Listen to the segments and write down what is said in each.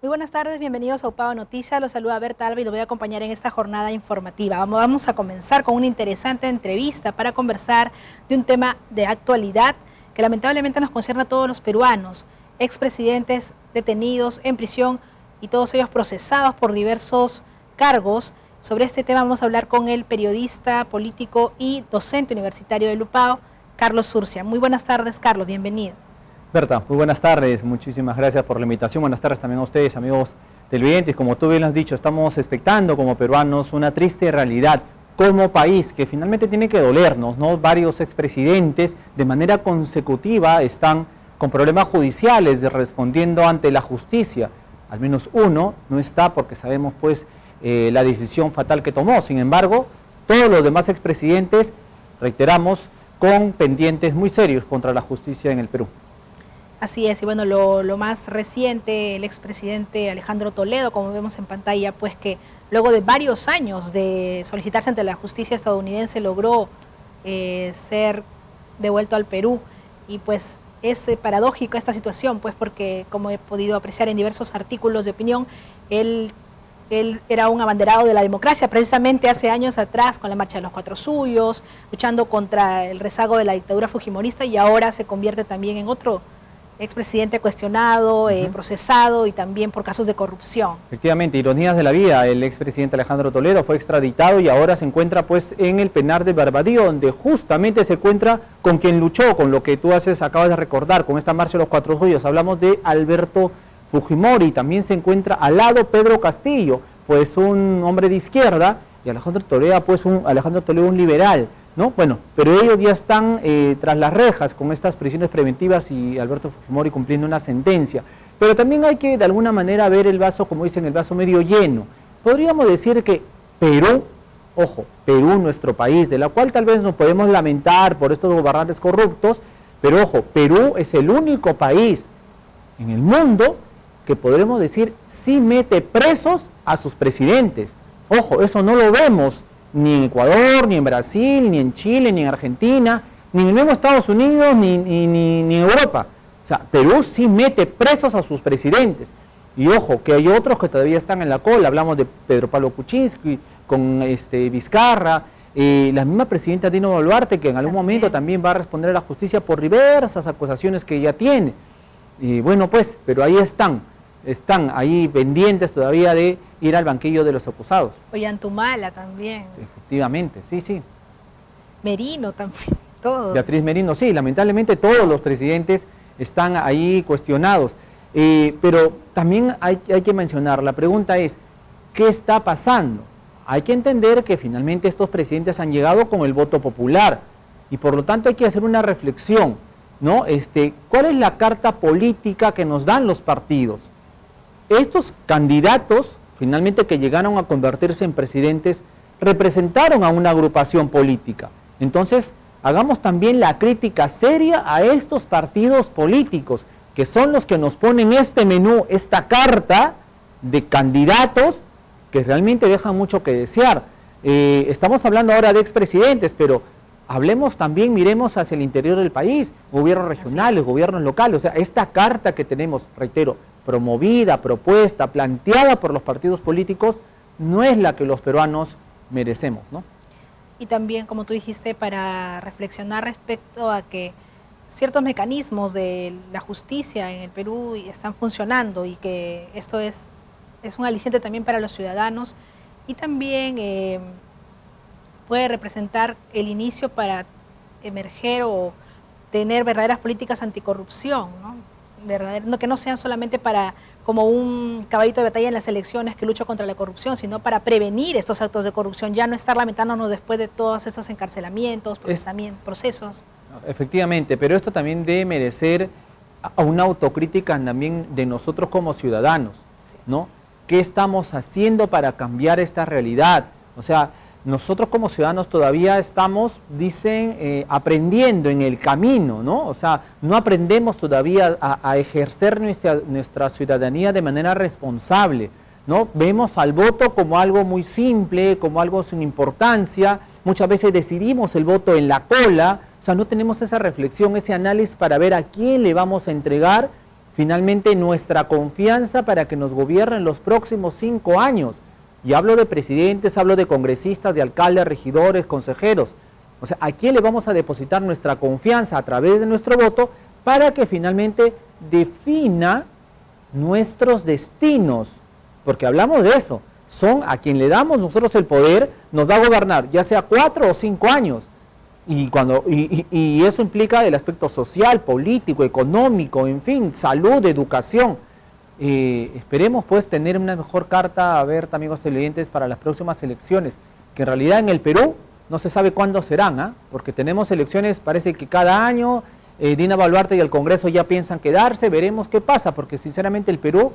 Muy buenas tardes, bienvenidos a UPAO Noticias. Los saluda Berta Alba y los voy a acompañar en esta jornada informativa. Vamos a comenzar con una interesante entrevista para conversar de un tema de actualidad que lamentablemente nos concierne a todos los peruanos, expresidentes detenidos en prisión y todos ellos procesados por diversos cargos. Sobre este tema vamos a hablar con el periodista, político y docente universitario del UPAO, Carlos Zurcia. Muy buenas tardes, Carlos, bienvenido. Berta, muy buenas tardes, muchísimas gracias por la invitación, buenas tardes también a ustedes, amigos televidentes. Como tú bien lo has dicho, estamos expectando como peruanos una triste realidad como país que finalmente tiene que dolernos, ¿no? Varios expresidentes de manera consecutiva están con problemas judiciales respondiendo ante la justicia. Al menos uno no está porque sabemos pues la decisión fatal que tomó. Sin embargo, todos los demás expresidentes, reiteramos, con pendientes muy serios contra la justicia en el Perú. Así es, y bueno, lo más reciente, el expresidente Alejandro Toledo, como vemos en pantalla, pues que luego de varios años de solicitarse ante la justicia estadounidense logró ser devuelto al Perú, y pues es paradójico esta situación, pues porque como he podido apreciar en diversos artículos de opinión, él era un abanderado de la democracia, precisamente hace años atrás con la Marcha de los Cuatro Suyos, luchando contra el rezago de la dictadura fujimorista, y ahora se convierte también en otro expresidente cuestionado, procesado y también por casos de corrupción. Efectivamente, ironías de la vida, el expresidente Alejandro Toledo fue extraditado y ahora se encuentra pues en el penal de Barbadillo, donde justamente se encuentra con quien luchó, con lo que tú acabas de recordar, con esta Marcha de los Cuatro Suyos. Hablamos de Alberto Fujimori, también se encuentra al lado Pedro Castillo, pues un hombre de izquierda, y Alejandro Toledo pues un liberal, ¿no? Bueno, pero ellos ya están tras las rejas con estas prisiones preventivas y Alberto Fujimori cumpliendo una sentencia. Pero también hay que de alguna manera ver el vaso, como dicen, el vaso medio lleno. Podríamos decir que Perú, ojo, Perú, nuestro país, de la cual tal vez nos podemos lamentar por estos gobernantes corruptos, pero ojo, Perú es el único país en el mundo que podremos decir sí mete presos a sus presidentes. Ojo, eso no lo vemos ni en Ecuador, ni en Brasil, ni en Chile, ni en Argentina, ni en el mismo Estados Unidos, ni en Europa. O sea, Perú sí mete presos a sus presidentes. Y ojo, que hay otros que todavía están en la cola. Hablamos de Pedro Pablo Kuczynski, con Vizcarra, la misma presidenta Dina Boluarte, que en algún momento también va a responder a la justicia por diversas acusaciones que ella tiene. Y bueno, pues, pero ahí están ahí pendientes todavía de ir al banquillo de los acusados. Ollantumala también. Efectivamente, sí, sí. Merino también, todos. Beatriz Merino, sí, lamentablemente todos los presidentes están ahí cuestionados. Pero también hay que mencionar, la pregunta es, ¿qué está pasando? Hay que entender que finalmente estos presidentes han llegado con el voto popular y por lo tanto hay que hacer una reflexión, ¿no? ¿Cuál es la carta política que nos dan los partidos? Estos candidatos, finalmente que llegaron a convertirse en presidentes, representaron a una agrupación política. Entonces, hagamos también la crítica seria a estos partidos políticos, que son los que nos ponen este menú, esta carta de candidatos que realmente dejan mucho que desear. Estamos hablando ahora de expresidentes, pero hablemos también, miremos hacia el interior del país, gobiernos regionales, gobiernos locales. O sea, esta carta que tenemos, reitero, promovida, propuesta, planteada por los partidos políticos, no es la que los peruanos merecemos, ¿no? Y también, como tú dijiste, para reflexionar respecto a que ciertos mecanismos de la justicia en el Perú están funcionando y que esto es un aliciente también para los ciudadanos y también puede representar el inicio para emerger o tener verdaderas políticas anticorrupción, ¿no? Que no sean solamente como un caballito de batalla en las elecciones que lucha contra la corrupción, sino para prevenir estos actos de corrupción, ya no estar lamentándonos después de todos estos encarcelamientos, procesos. Efectivamente, pero esto también debe merecer a una autocrítica también de nosotros como ciudadanos, ¿no? ¿Qué estamos haciendo para cambiar esta realidad? O sea, nosotros como ciudadanos todavía estamos, dicen, aprendiendo en el camino, ¿no? O sea, no aprendemos todavía a ejercer nuestra ciudadanía de manera responsable, ¿no? Vemos al voto como algo muy simple, como algo sin importancia, muchas veces decidimos el voto en la cola, o sea, no tenemos esa reflexión, ese análisis para ver a quién le vamos a entregar finalmente nuestra confianza para que nos gobiernen los próximos 5 años. Y hablo de presidentes, hablo de congresistas, de alcaldes, regidores, consejeros. O sea, ¿a quién le vamos a depositar nuestra confianza a través de nuestro voto para que finalmente defina nuestros destinos? Porque hablamos de eso. Son a quien le damos nosotros el poder, nos va a gobernar, ya sea 4 o 5 años. Y eso implica el aspecto social, político, económico, en fin, salud, educación. Esperemos pues tener una mejor carta abierta, amigos televidentes, para las próximas elecciones, que en realidad en el Perú no se sabe cuándo serán, porque tenemos elecciones, parece que cada año. Dina Boluarte y el Congreso ya piensan quedarse, veremos qué pasa, porque sinceramente el Perú,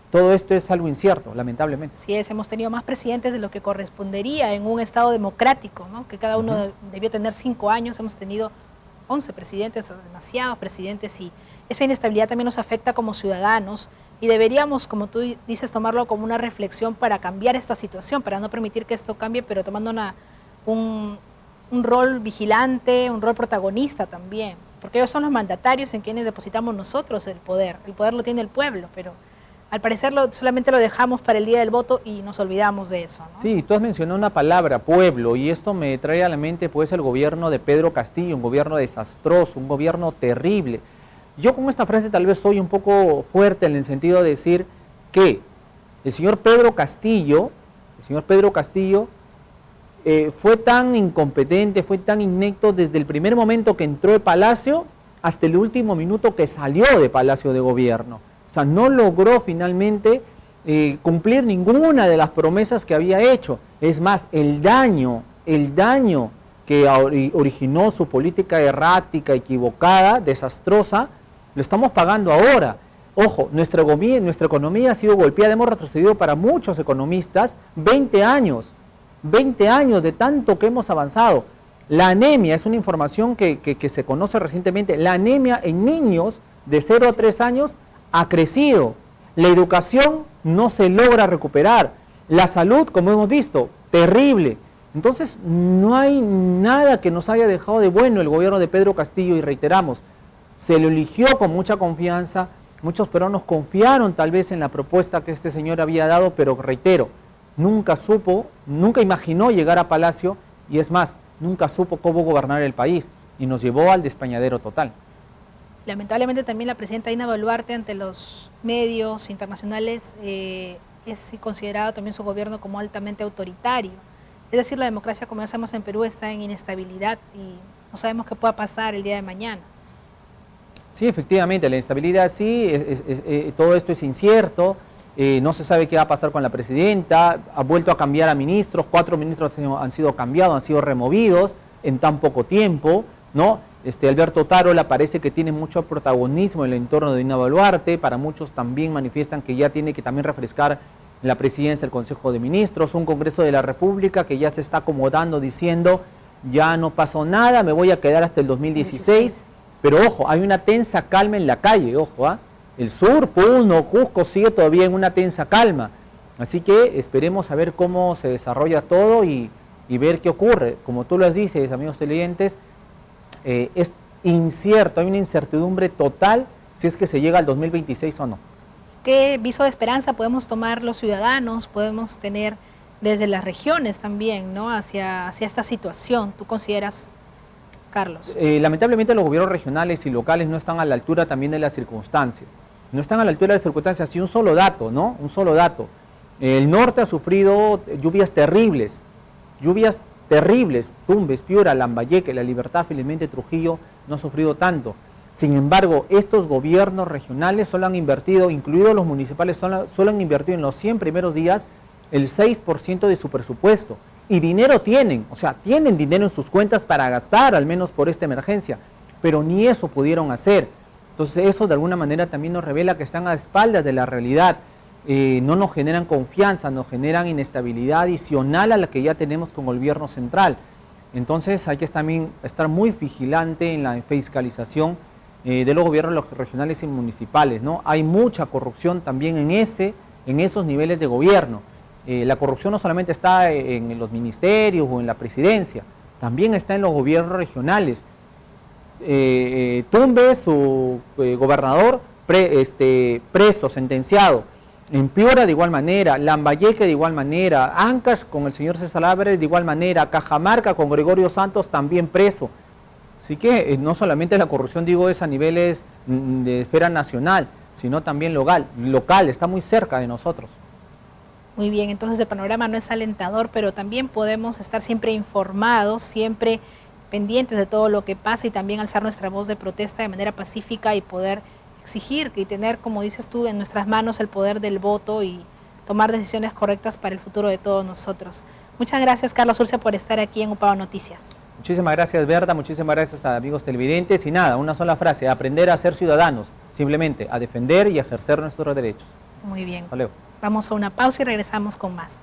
todo esto es algo incierto, lamentablemente. Así es, hemos tenido más presidentes de lo que correspondería en un Estado democrático, ¿no? Que cada uno debió tener 5 años, hemos tenido 11 presidentes, demasiados presidentes, y esa inestabilidad también nos afecta como ciudadanos, y deberíamos, como tú dices, tomarlo como una reflexión para cambiar esta situación, para no permitir que esto cambie, pero tomando un rol vigilante, un rol protagonista también, porque ellos son los mandatarios en quienes depositamos nosotros el poder lo tiene el pueblo, pero al parecer solamente lo dejamos para el día del voto y nos olvidamos de eso, ¿no? Sí, tú has mencionado una palabra, pueblo, y esto me trae a la mente pues el gobierno de Pedro Castillo, un gobierno desastroso, un gobierno terrible. Yo con esta frase tal vez soy un poco fuerte en el sentido de decir que el señor Pedro Castillo fue tan incompetente, fue tan inepto desde el primer momento que entró de Palacio hasta el último minuto que salió de Palacio de Gobierno. O sea, no logró finalmente cumplir ninguna de las promesas que había hecho. Es más, el daño que originó su política errática, equivocada, desastrosa, lo estamos pagando ahora. Ojo, nuestra economía ha sido golpeada, hemos retrocedido para muchos economistas 20 años de tanto que hemos avanzado. La anemia es una información que se conoce recientemente. La anemia en niños de 0 a 3 años ha crecido. La educación no se logra recuperar. La salud, como hemos visto, terrible. Entonces, no hay nada que nos haya dejado de bueno el gobierno de Pedro Castillo, y reiteramos, se lo eligió con mucha confianza. Muchos peruanos confiaron tal vez en la propuesta que este señor había dado, pero reitero, nunca imaginó llegar a Palacio, y es más, nunca supo cómo gobernar el país, y nos llevó al despeñadero total. Lamentablemente también la presidenta Dina Boluarte ante los medios internacionales es considerado también su gobierno como altamente autoritario. Es decir, la democracia, como ya sabemos en Perú, está en inestabilidad y no sabemos qué pueda pasar el día de mañana. Sí, efectivamente, la inestabilidad sí, todo esto es incierto, no se sabe qué va a pasar con la presidenta, ha vuelto a cambiar a ministros, 4 ministros han sido cambiados, han sido removidos en tan poco tiempo, ¿no? Alberto Otárola parece que tiene mucho protagonismo en el entorno de Dina Boluarte, para muchos también manifiestan que ya tiene que también refrescar la presidencia del Consejo de Ministros, un Congreso de la República que ya se está acomodando diciendo, ya no pasó nada, me voy a quedar hasta el 2016, pero ojo, hay una tensa calma en la calle, ojo, el sur, Puno, Cusco sigue todavía en una tensa calma, así que esperemos a ver cómo se desarrolla todo y ver qué ocurre. Como tú lo dices, amigos televidentes, es incierto, hay una incertidumbre total si es que se llega al 2026 o no. ¿Qué viso de esperanza podemos tomar los ciudadanos, podemos tener desde las regiones también, ¿no? hacia esta situación? ¿Tú consideras, Carlos? Lamentablemente los gobiernos regionales y locales no están a la altura también de las circunstancias. No están a la altura de las circunstancias. Y un solo dato, ¿no? Un solo dato. El norte ha sufrido lluvias terribles. Tumbes, Piura, Lambayeque, La Libertad, felizmente Trujillo no ha sufrido tanto. Sin embargo, estos gobiernos regionales solo han invertido, incluidos los municipales, solo han invertido en los 100 primeros días el 6% de su presupuesto. Y dinero tienen, o sea, tienen dinero en sus cuentas para gastar, al menos por esta emergencia, pero ni eso pudieron hacer. Entonces eso de alguna manera también nos revela que están a espaldas de la realidad. No nos generan confianza, nos generan inestabilidad adicional a la que ya tenemos con el gobierno central. Entonces hay que también estar muy vigilante en la fiscalización de los gobiernos regionales y municipales, ¿no? Hay mucha corrupción también en esos niveles de gobierno. La corrupción no solamente está en los ministerios o en la presidencia, también está en los gobiernos regionales. Tumbes, su gobernador, preso, sentenciado. En Piura de igual manera, Lambayeque de igual manera, Ancash con el señor César Álvarez de igual manera, Cajamarca con Gregorio Santos también preso. Así que no solamente la corrupción, digo, es a niveles de esfera nacional, sino también local, está muy cerca de nosotros. Muy bien, entonces el panorama no es alentador, pero también podemos estar siempre informados, siempre pendientes de todo lo que pasa y también alzar nuestra voz de protesta de manera pacífica y poder exigir y tener, como dices tú, en nuestras manos el poder del voto y tomar decisiones correctas para el futuro de todos nosotros. Muchas gracias, Carlos Urcia, por estar aquí en UPAO Noticias. Muchísimas gracias, Berta, muchísimas gracias a amigos televidentes y nada, una sola frase, aprender a ser ciudadanos, simplemente a defender y ejercer nuestros derechos. Muy bien. Hasta luego. Vamos a una pausa y regresamos con más.